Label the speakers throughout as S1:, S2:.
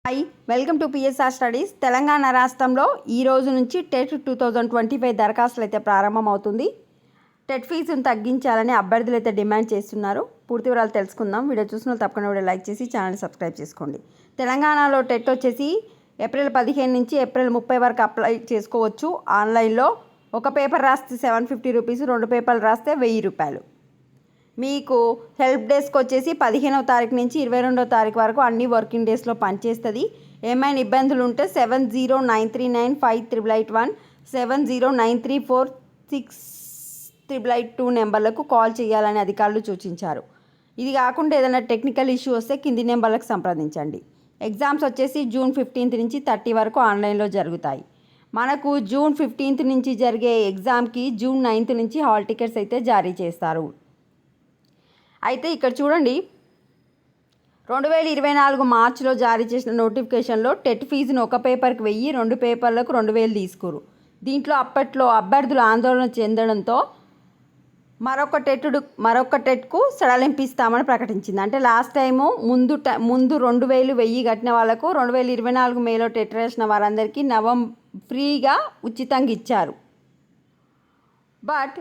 S1: Hi, welcome to PSR studies. Telangana రాష్ట్రంలో ఈ రోజు నుంచి టెట్ 2025 దరఖాస్తులు అయితే ప్రారంభమవుతుంది. టెట్ ఫీజును తగ్గించాలని అభ్యర్థులు అయితే డిమాండ్ చేస్తున్నారు. పూర్తి వివరాలు తెలుసుకుందాం. వీడియో చూసిన తప్పకుండా వీడియో లైక్ చేసి ఛానల్ సబ్స్క్రైబ్ చేసుకోండి. తెలంగాణలో టెట్ వచ్చేసి ఏప్రిల్ 15 నుంచి ఏప్రిల్ 30 వరకు అప్లై చేసుకోవచ్చు. ఆన్లైన్లో ఒక పేపర్ రాస్తే 750 రూపీస్, 2 పేపర్లు రాస్తే 1000 రూపాయలు. మీకు హెల్ప్ డెస్క్ వచ్చేసి 15వ తారీఖు నుంచి 22వ తారీఖు వరకు అన్ని వర్కింగ్ డేస్లో పనిచేస్తుంది. ఏమైనా ఇబ్బందులు ఉంటే 7093958881, 7093468882 నెంబర్లకు కాల్ చేయాలని అధికారులు సూచించారు. ఇది కాకుండా ఏదైనా టెక్నికల్ ఇష్యూ వస్తే కింది నెంబర్లకు సంప్రదించండి. ఎగ్జామ్స్ వచ్చేసి జూన్ 15 నుంచి 30 వరకు ఆన్లైన్లో జరుగుతాయి. మనకు జూన్ 15 నుంచి జరిగే ఎగ్జామ్కి జూన్ 9 నుంచి హాల్ టికెట్స్ అయితే జారీ చేస్తారు. అయితే ఇక్కడ చూడండి, 2024 మార్చిలో జారీ చేసిన నోటిఫికేషన్లో టెట్ ఫీజును ఒక పేపర్కి 1000, 2 పేపర్లకు 2000 తీసుకోరు. దీంట్లో అప్పట్లో అభ్యర్థులు ఆందోళన చెందడంతో మరొక టెట్కు సడలింపిస్తామని ప్రకటించింది. అంటే లాస్ట్ టైము ముందు 2000 1000 కట్టిన వాళ్ళకు 2024 మేలో టెట్ రాసిన వారందరికీ ఫ్రీగా ఉచితంగా ఇచ్చారు. బట్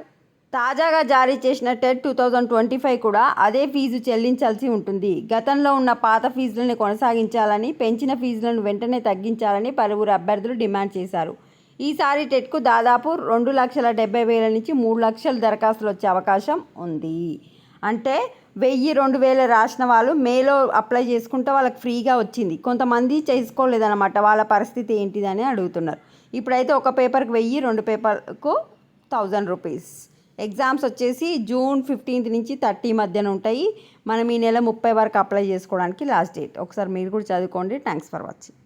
S1: తాజాగా జారీ చేసిన టెట్ 2025 కూడా అదే ఫీజు చెల్లించాల్సి ఉంటుంది. గతంలో ఉన్న పాత ఫీజులను కొనసాగించాలని, పెంచిన ఫీజులను వెంటనే తగ్గించాలని పలువురు అభ్యర్థులు డిమాండ్ చేశారు. ఈసారి టెట్కు దాదాపు 2,70,000 నుంచి 3 లక్షల దరఖాస్తులు వచ్చే అవకాశం ఉంది. అంటే 1000, 2000 రాసిన వాళ్ళు మేలో అప్లై చేసుకుంటే వాళ్ళకి ఫ్రీగా వచ్చింది. కొంతమంది చేసుకోలేదన్నమాట. వాళ్ళ పరిస్థితి ఏంటిదని అడుగుతున్నారు. ఇప్పుడైతే ఒక పేపర్కి 1000, 2 పేపర్కు 1000 రూపీస్. ఎగ్జామ్స్ వచ్చేసి జూన్ 15 నుంచి 30 మధ్యన ఉంటాయి. మనం ఈ నెల 30 వరకు అప్లై చేసుకోవడానికి లాస్ట్ డేట్. ఒకసారి మీరు కూడా చదువుకోండి. Thanks for watching.